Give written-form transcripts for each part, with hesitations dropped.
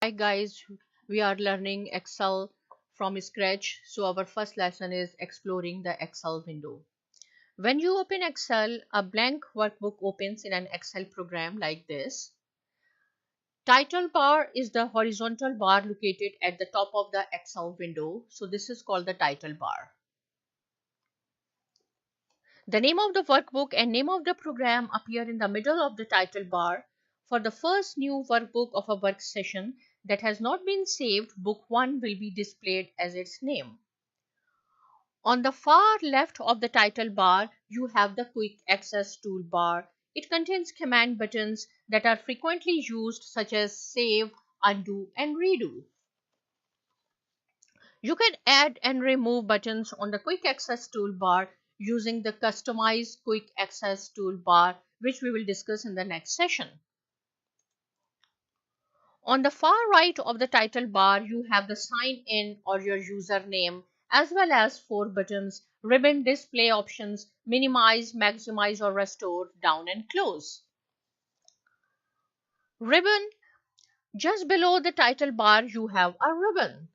Hi guys, we are learning Excel from scratch. So our first lesson is exploring the Excel window. When you open Excel, a blank workbook opens in an Excel program like this. Title bar is the horizontal bar located at the top of the Excel window. So this is called the title bar. The name of the workbook and name of the program appear in the middle of the title bar. For the first new workbook of a work session that has not been saved, book 1 will be displayed as its name. On the far left of the title bar, you have the quick access toolbar. It contains command buttons that are frequently used, such as save, undo, and redo. You can add and remove buttons on the quick access toolbar using the customized quick access toolbar, which we will discuss in the next session. On the far right of the title bar, you have the sign in or your username, as well as 4 buttons: ribbon, display options, minimize, maximize, or restore, down and close. Ribbon. Just below the title bar, you have a ribbon.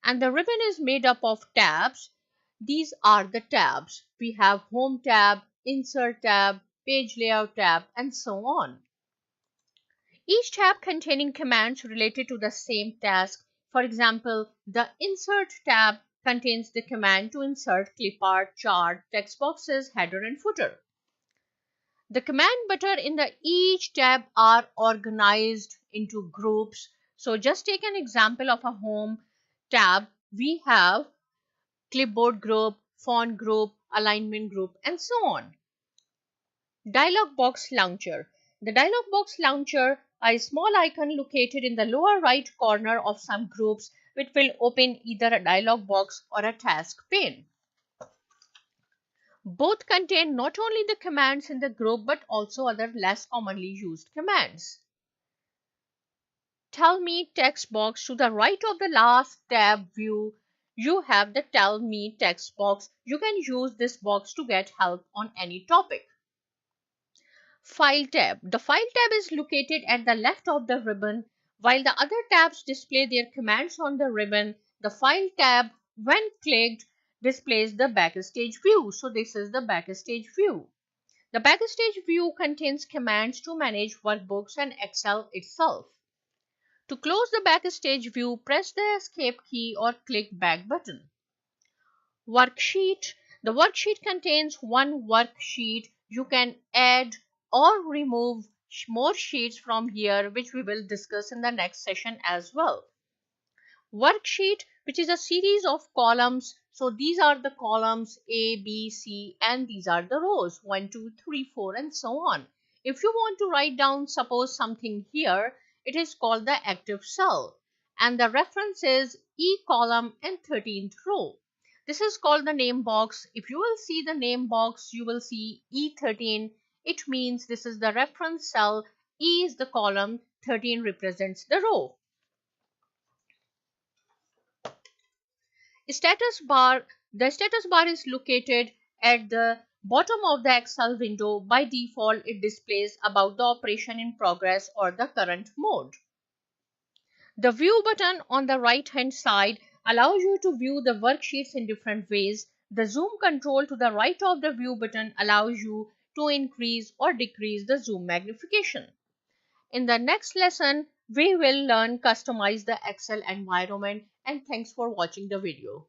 And the ribbon is made up of tabs. These are the tabs. We have Home tab, Insert tab, Page Layout tab, and so on. Each tab containing commands related to the same task. For example, the Insert tab contains the command to insert clip art, chart, text boxes, header, and footer. The command button in each tab are organized into groups. So just take an example of a Home tab. We have clipboard group, font group, alignment group, and so on. Dialog Box Launcher. The Dialog Box Launcher, a small icon located in the lower right corner of some groups, which will open either a dialog box or a task pane. Both contain not only the commands in the group but also other less commonly used commands. Tell Me text box. To the right of the last tab view, you have the Tell Me text box. You can use this box to get help on any topic. File tab. The File tab is located at the left of the ribbon. While the other tabs display their commands on the ribbon, the File tab, when clicked, displays the Backstage view. So this is the Backstage view. The Backstage view contains commands to manage workbooks and Excel itself. To close the Backstage view, press the Escape key or click Back button. Worksheet. The worksheet contains one worksheet. You can add or remove more sheets from here, which we will discuss in the next session as well. Worksheet, which is a series of columns. So these are the columns A, B, C, and these are the rows 1, 2, 3, 4, and so on. If you want to write down, suppose something here, it is called the active cell, and the reference is E column and 13th row. This is called the name box. If you will see the name box, you will see E13. It means this is the reference cell. E is the column, 13 represents the row. Status bar. The status bar is located at the bottom of the Excel window. By default, it displays about the operation in progress or the current mode. The View button on the right hand side allows you to view the worksheets in different ways. The Zoom control to the right of the View button allows you to increase or decrease the zoom magnification. In the next lesson, we will learn customize the Excel environment, and thanks for watching the video.